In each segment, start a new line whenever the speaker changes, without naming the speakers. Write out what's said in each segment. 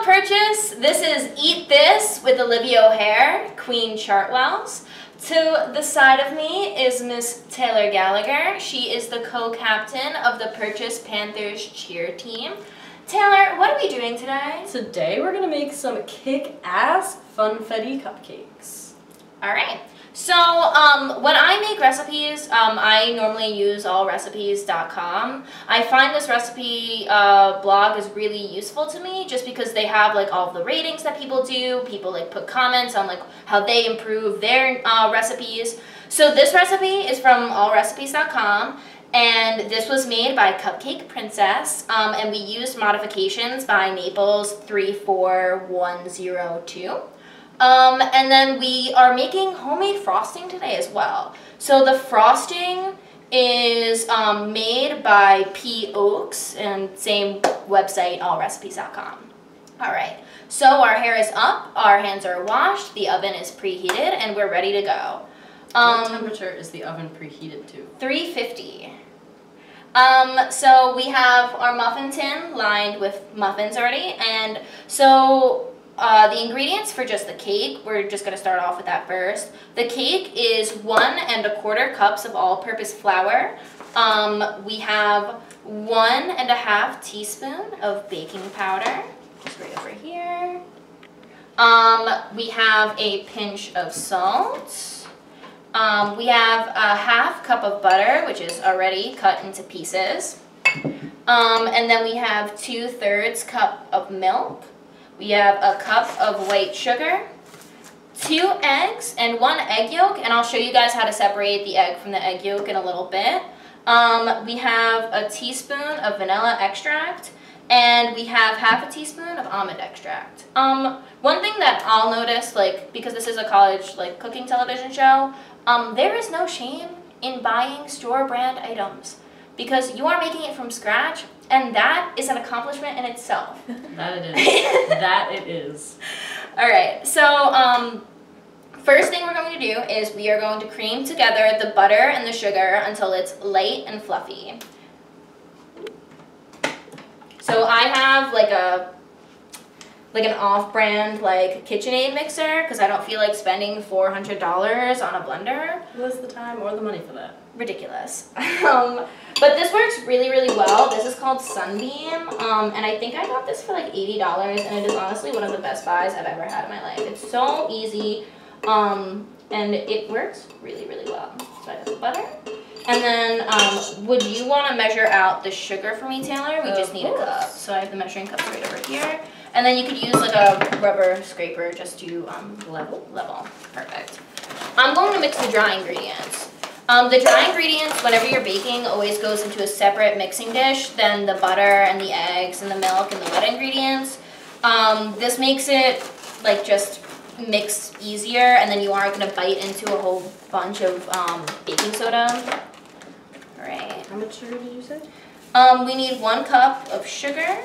Hello Purchase, this is Eat This with Olivia O'Hare, Queen Chartwells. To the side of me is Miss Taylor Gallagher. She is the co-captain of the Purchase Panthers cheer team. Taylor, what are we doing today?
Today we're going to make some kick-ass funfetti cupcakes.
Alright, so when I make recipes, I normally use allrecipes.com. I find this recipe blog is really useful to me just because they have like all of the ratings that people do. People like put comments on like how they improve their recipes. So this recipe is from allrecipes.com. And this was made by Cupcake Princess, and we used modifications by Naples 34102. And then we are making homemade frosting today as well. So the frosting is made by P. Oaks, and same website, allrecipes.com. Alright, so our hair is up, our hands are washed, the oven is preheated, and we're ready to go.
What temperature is the oven preheated to?
350. So we have our muffin tin lined with muffins already, and so the ingredients for just the cake, we're just going to start off with that first. The cake is 1 1/4 cups of all-purpose flour. We have 1 1/2 teaspoon of baking powder, just right over here. We have a pinch of salt. We have a 1/2 cup of butter, which is already cut into pieces. And then we have 2/3 cup of milk. We have a cup of white sugar, 2 eggs, and 1 egg yolk. And I'll show you guys how to separate the egg from the egg yolk in a little bit. We have a teaspoon of vanilla extract, and we have 1/2 teaspoon of almond extract. One thing that I'll notice, like, because this is a college like cooking television show, there is no shame in buying store brand items because you are making it from scratch, and that is an accomplishment in itself.
That it is. That it is.
Alright, so first thing we're going to do is we are going to cream together the butter and the sugar until it's light and fluffy. So I have like an off-brand like KitchenAid mixer because I don't feel like spending $400 on a blender.
Who has the time or the money for that?
Ridiculous. But this works really, really well. This is called Sunbeam, and I think I got this for like $80, and it is honestly one of the best buys I've ever had in my life. It's so easy, and it works really, really well. So I got the butter. And then, would you want to measure out the sugar for me, Taylor? We just need a cup. So I have the measuring cup right over here. And then you could use like a rubber scraper just to level. Perfect. I'm going to mix the dry ingredients. The dry ingredients, whenever you're baking, always goes into a separate mixing dish than the butter and the eggs and the milk and the wet ingredients. This makes it like just mix easier, and then you aren't going to bite into a whole bunch of baking soda. Alright.
How much sugar did you say?
We need 1 cup of sugar.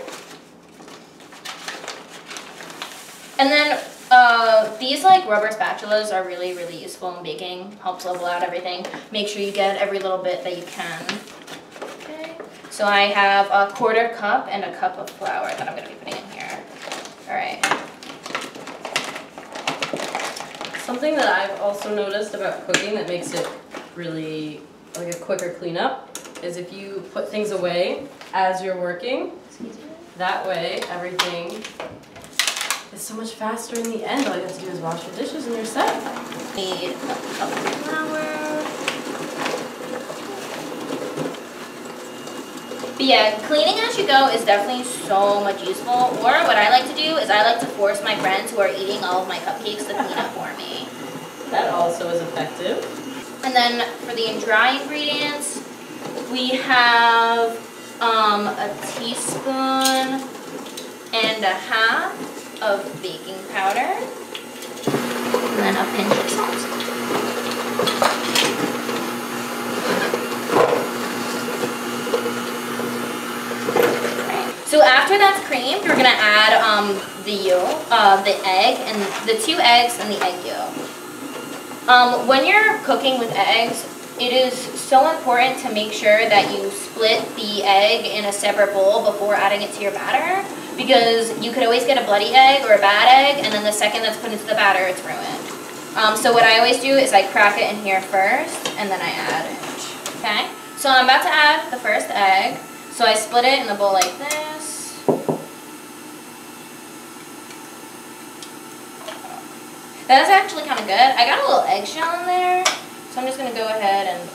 And then these like rubber spatulas are really, really useful in baking. Helps level out everything. Make sure you get every little bit that you can. Okay. So I have a 1/4 cup and a cup of flour that I'm going to be putting in here. Alright.
Something that I've also noticed about cooking that makes it really like a quicker cleanup is if you put things away as you're working. That way everything is so much faster in the end. All you have to do is wash your dishes and you're set.
Need a cup of flour. But yeah, cleaning as you go is definitely so much useful. Or what I like to do is I like to force my friends who are eating all of my cupcakes to clean up for me.
That also is effective.
And then for the dry ingredients, we have a teaspoon and a 1/2 of baking powder, and then a pinch of salt. Right. So after that's creamed, we're gonna add the yolk, the egg, and the 2 eggs and the egg yolk. When you're cooking with eggs, it is so important to make sure that you split the egg in a separate bowl before adding it to your batter. because you could always get a bloody egg or a bad egg, and then the second that's put into the batter, it's ruined. So what I always do is I crack it in here first, and then I add it. Okay? So I'm about to add the first egg. So I split it in the bowl like this. That's actually kind of good. I got a little eggshell in there, so I'm just going to go ahead and,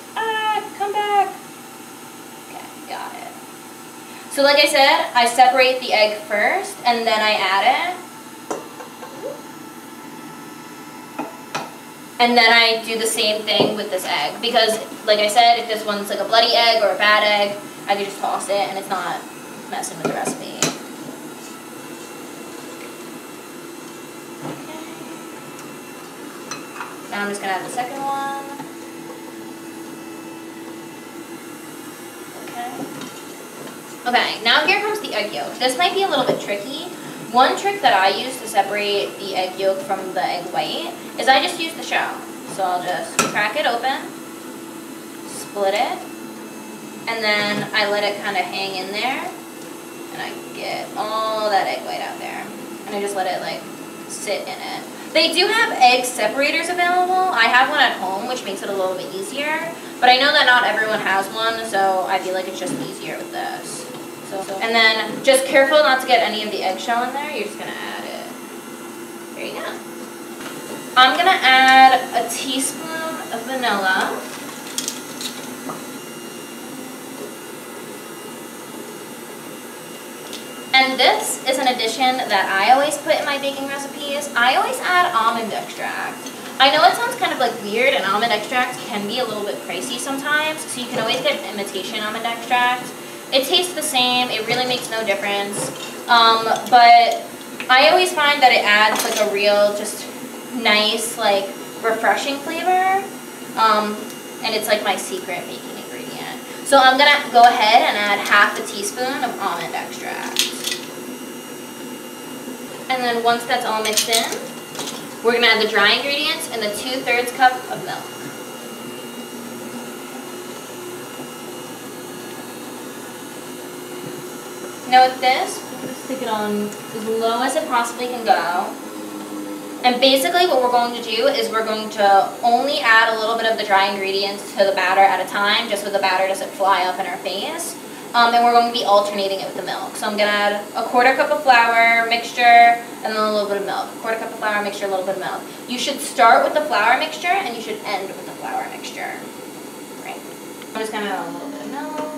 come back. Okay, got it. So like I said, I separate the egg first, and then I add it. And then I do the same thing with this egg, because like I said, if this one's like a bloody egg or a bad egg, I can just toss it and it's not messing with the recipe. Okay. Now I'm just gonna add the second one. Okay, now here comes the egg yolk. This might be a little bit tricky. One trick that I use to separate the egg yolk from the egg white is I just use the shell. So I'll just crack it open, split it, and then I let it kind of hang in there, and I get all that egg white out there. And I just let it like sit in it. They do have egg separators available. I have one at home, which makes it a little bit easier, but I know that not everyone has one, so I feel like it's just easier with this. And then just careful not to get any of the eggshell in there. You're just gonna add it. There you go. I'm gonna add a teaspoon of vanilla. And this is an addition that I always put in my baking recipes. I always add almond extract. I know it sounds kind of like weird, and almond extract can be a little bit pricey sometimes, so you can always get imitation almond extract. It tastes the same, it really makes no difference, but I always find that it adds like a real, just nice, like refreshing flavor, and it's like my secret baking ingredient. So I'm gonna go ahead and add half a teaspoon of almond extract. And then once that's all mixed in, we're gonna add the dry ingredients and the 2/3 cup of milk. Now with this, we're going to stick it on as low as it possibly can go. And basically what we're going to do is we're going to only add a little bit of the dry ingredients to the batter at a time, just so the batter doesn't fly up in our face. And we're going to be alternating it with the milk. So I'm going to add a 1/4 cup of flour, mixture, and then a little bit of milk. 1/4 cup of flour, mixture, a little bit of milk. You should start with the flour mixture, and you should end with the flour mixture. Right. I'm just going to add a little bit of milk.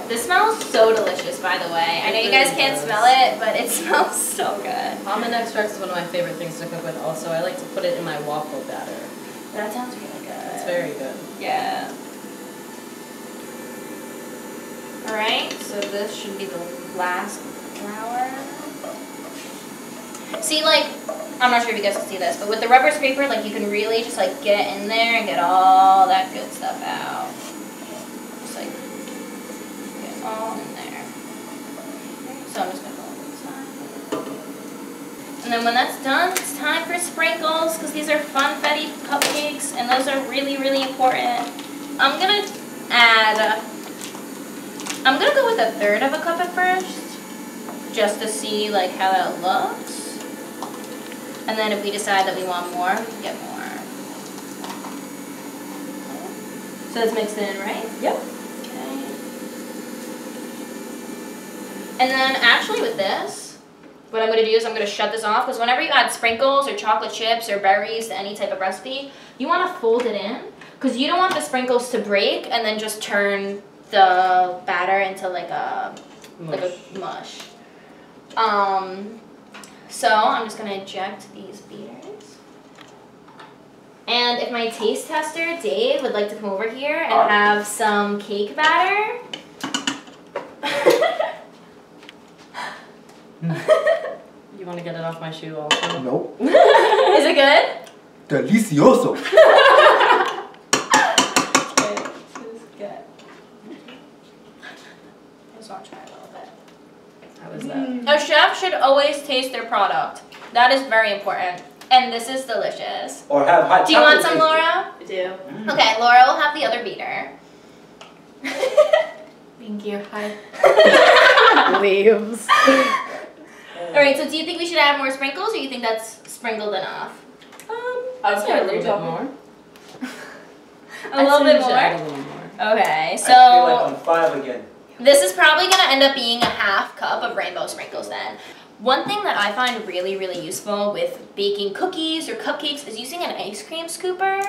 This smells so delicious, by the way. I know you guys can't smell it, but it smells so good.
Almond extract is one of my favorite things to cook with also. I like to put it in my waffle batter.
That sounds really good.
It's very good.
Yeah. Alright, so this should be the last flour. See, like, I'm not sure if you guys can see this, but with the rubber scraper, like, you can really just, like, get in there and get all that good stuff out. Just, like, get all in there. So I'm just going to go on this side. And then when that's done, it's time for sprinkles, because these are funfetti cupcakes, and those are really, really important. I'm going to add... I'm going to go with 1/3 of a cup at first, just to see like how that looks. And then if we decide that we want more, we can get more. So it's mixed in, right?
Yep.
Okay. And then actually with this, what I'm going to do is I'm going to shut this off, because whenever you add sprinkles or chocolate chips or berries to any type of recipe, you want to fold it in, because you don't want the sprinkles to break and then just turn the batter into like a mush. So I'm just gonna inject these beaters. And if my taste tester, Dave, would like to come over here and have some cake batter.
You want to get it off my shoe also?
Nope.
Is it good?
Delicioso.
Try a little bit.
How is that?
A chef should always taste their product. That is very important. And this is delicious.
Or have hot
Do you want some,
chocolate
Laura?
I do.
Okay, Laura will have the other beater. Thank you. Hi.
Leaves.
Alright, so do you think we should add more sprinkles, or you think that's sprinkled enough?
I'd say a little bit more.
A little bit more?
Add a little more.
Okay,
I feel like
so
I'm 5 again.
this is probably going to end up being a half cup of rainbow sprinkles then. One thing that I find really, really useful with baking cookies or cupcakes is using an ice cream scooper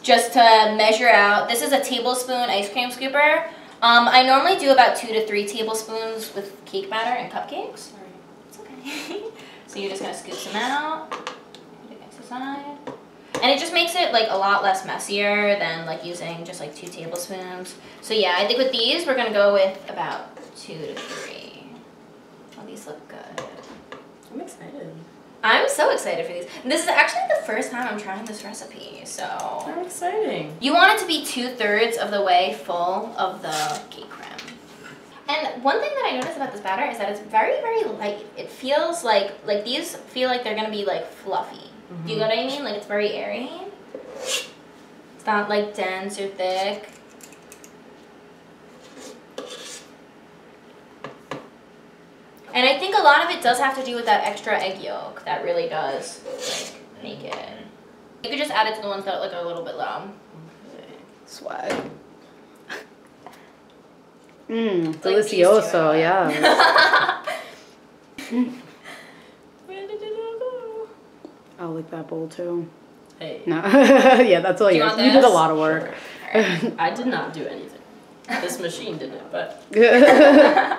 just to measure out. This is a tablespoon ice cream scooper. I normally do about 2 to 3 tablespoons with cake batter and cupcakes. It's okay. So you're just going to scoop some out, put it next to the side. And it just makes it like a lot less messier than like using just like 2 tablespoons. So yeah, I think with these we're gonna go with about 2 to 3. Oh, these look good.
I'm excited.
I'm so excited for these. This is actually the first time I'm trying this recipe, so.
How exciting.
You want it to be 2/3 of the way full of the cake creme. And one thing that I noticed about this batter is that it's very, very light. It feels like these feel like they're gonna be like fluffy. Do you know what I mean? Like it's very airy. It's not like dense or thick. And I think a lot of it does have to do with that extra egg yolk. That really does like make it. You could just add it to the ones that like are a little bit low.
Swag.
Like
Delicioso,
these two.
yeah.
Where did it all go?
I'll lick that bowl too.
Hey,
No. Yeah, that's all
Do you
yours.
want
You did a
this?
lot of work.
I did not do anything. This machine did it, but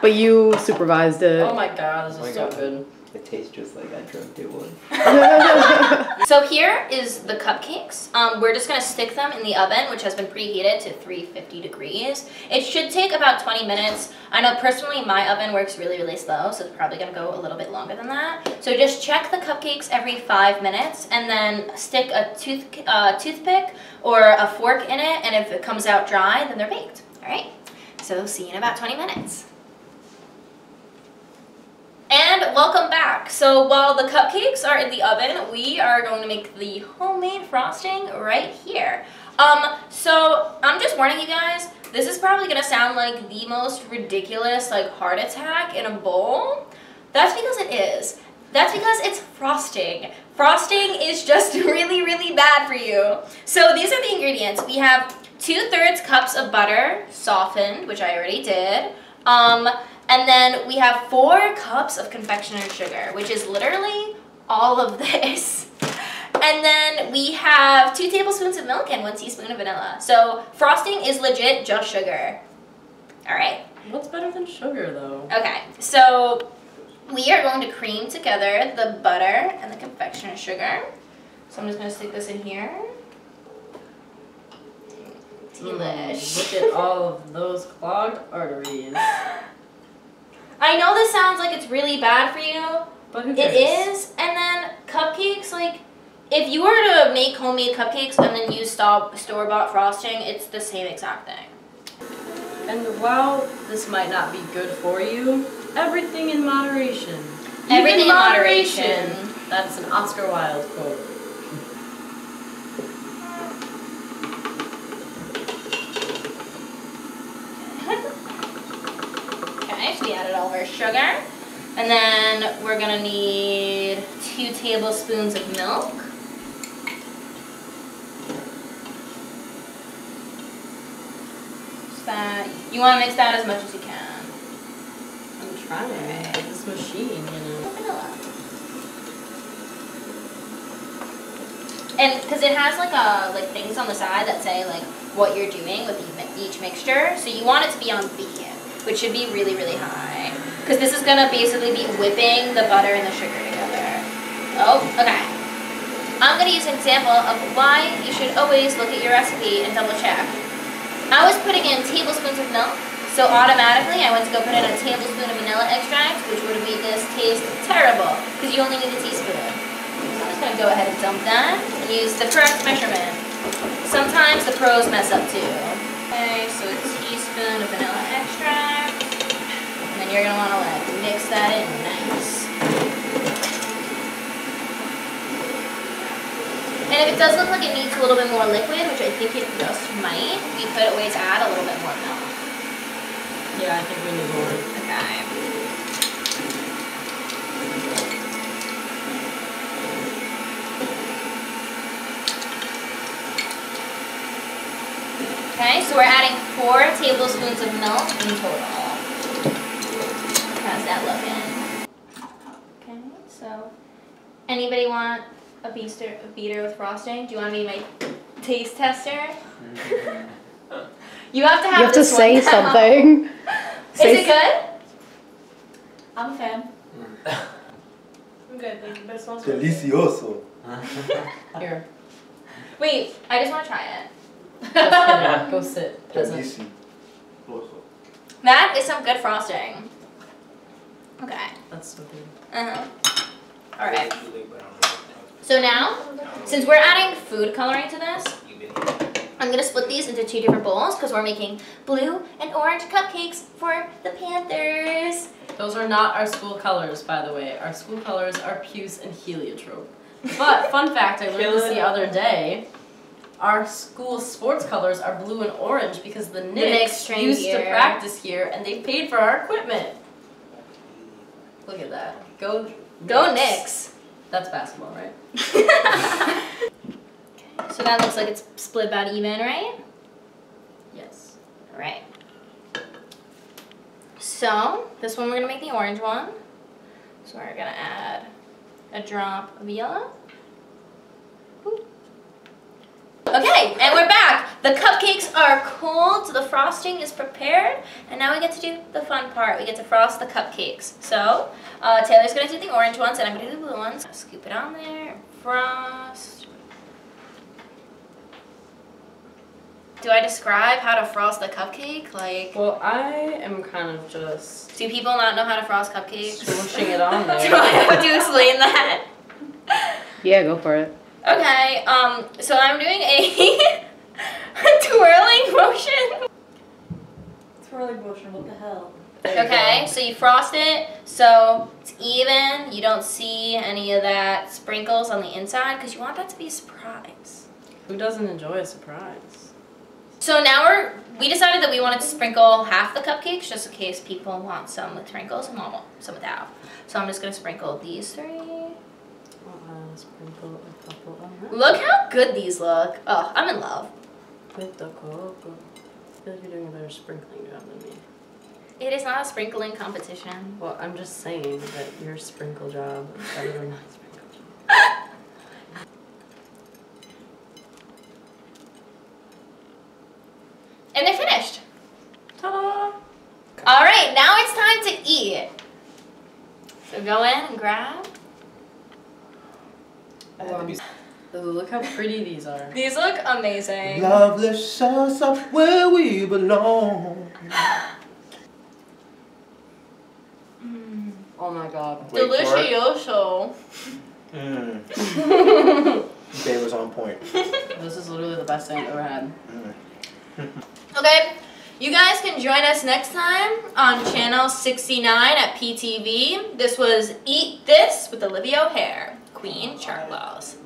But you supervised it.
oh my god, this
Oh my
is so
God.
good.
It tastes just like I dreamt it would.
So here is the cupcakes. We're just gonna stick them in the oven, which has been preheated to 350 degrees. It should take about 20 minutes. I know personally my oven works really, really slow, so it's probably gonna go a little bit longer than that. So just check the cupcakes every 5 minutes and then stick a toothpick or a fork in it, and if it comes out dry, then they're baked. All right, so see you in about 20 minutes. And welcome back. So while the cupcakes are in the oven, we are going to make the homemade frosting right here. So I'm just warning you guys, this is probably gonna sound like the most ridiculous like heart attack in a bowl. That's because it is. That's because it's frosting. Frosting is just really, really bad for you. So these are the ingredients. We have 2/3 cups of butter, softened, which I already did. And then we have 4 cups of confectioner's sugar, which is literally all of this. And then we have 2 tablespoons of milk and 1 teaspoon of vanilla. So frosting is legit just sugar. All right.
What's better than sugar though?
Okay, so we are going to cream together the butter and the confectioner's sugar. So I'm just gonna stick this in here. Delish.
Look at all of those clogged arteries.
I know this sounds like it's really bad for you.
But who
It
cares?
is, and then cupcakes, like, if you were to make homemade cupcakes and then use store-bought frosting, it's the same exact thing.
And while this might not be good for you, everything in moderation.
Everything
Even
in moderation.
That's an Oscar Wilde quote.
Okay, so we added all of our sugar. And then we're gonna need 2 tablespoons of milk. Just that, you wanna mix that as much as you can.
I'm trying with this machine, you know.
Vanilla. And because it has like things on the side that say like what you're doing with each mixture, so you want it to be on B, which should be really, really high. Because this is gonna basically be whipping the butter and the sugar together. Oh, okay. I'm gonna use an example of why you should always look at your recipe and double check. I was putting in tablespoons of milk, so automatically I went to go put in a tablespoon of vanilla extract, which would have made this taste terrible, because you only need a teaspoon. So I'm just gonna go ahead and dump that and use the correct measurement. Sometimes the pros mess up too. Okay, so a teaspoon of vanilla extract. And then you're gonna wanna like mix that in nice. And if it does look like it needs a little bit more liquid, which I think it just might, we could always add a little bit more milk.
Yeah, I think we need more.
Okay. Okay, so we're adding 4 tablespoons of milk in total. How's that looking? Okay, so anybody want a beater with frosting? Do you want to be my taste tester? You have to have
You have to
this
say
one now.
something.
Is it good?
I'm a fan.
I'm good, thank you, but it smells good.
Delicioso.
Here,
Wait, I just want to try it.
just kidding. Go sit, peasant.
Delicioso.
That is some good frosting. Okay.
That's so good.
Uh-huh. Alright. So now, since we're adding food coloring to this, I'm going to split these into 2 different bowls because we're making blue and orange cupcakes for the Panthers.
Those are not our school colors, by the way. Our school colors are puce and heliotrope. But, fun fact, I learned this the other day. Our school sports colors are blue and orange because the Knicks
train
used to
here.
practice here and they paid for our equipment. Look at that. Go
Knicks.
That's basketball, right?
So that looks like it's split about even, right?
Yes.
Right. So, this one we're going to make the orange one. So we're going to add a drop of yellow. Ooh. Okay, and we're back. The cupcakes are cooled, so the frosting is prepared, and now we get to do the fun part. We get to frost the cupcakes. So, Taylor's going to do the orange ones, and I'm going to do the blue ones. Scoop it on there, frost. Do I describe how to frost a cupcake? Like,
Well, I am kind of just
do people not know how to frost cupcakes?
swooshing it on
Do
there.
I have to explain that?
Yeah, go for it.
Okay, so I'm doing a twirling motion.
Twirling motion, what the hell?
There you
Okay,
go.
so you frost it so it's even. You don't see any of that sprinkles on the inside because you want that to be a surprise.
Who doesn't enjoy a surprise?
So now we decided that we wanted to sprinkle half the cupcakes just in case people want some with sprinkles and want some without. So I'm just gonna sprinkle these 3.
I'll sprinkle a couple on that.
Look how good these look. Oh, I'm in love.
With the cocoa. I feel like you're doing a better sprinkling job than me.
It is not a sprinkling competition.
Well, I'm just saying that your sprinkle job is better than my sprinkle job.
And they're finished.
Ta-da!
All right, now it's time to eat. So go in and grab.
Ooh, look how pretty these are.
These look amazing.
Love lifts us up where we belong.
Oh my god.
Wait for it.
Delicioso.
Dave was on point.
This is literally the best thing I've ever had.
Okay, you guys can join us next time on channel 69 at PTV. This was Eat This with Olivia O'Hare, Queen Chartlaws.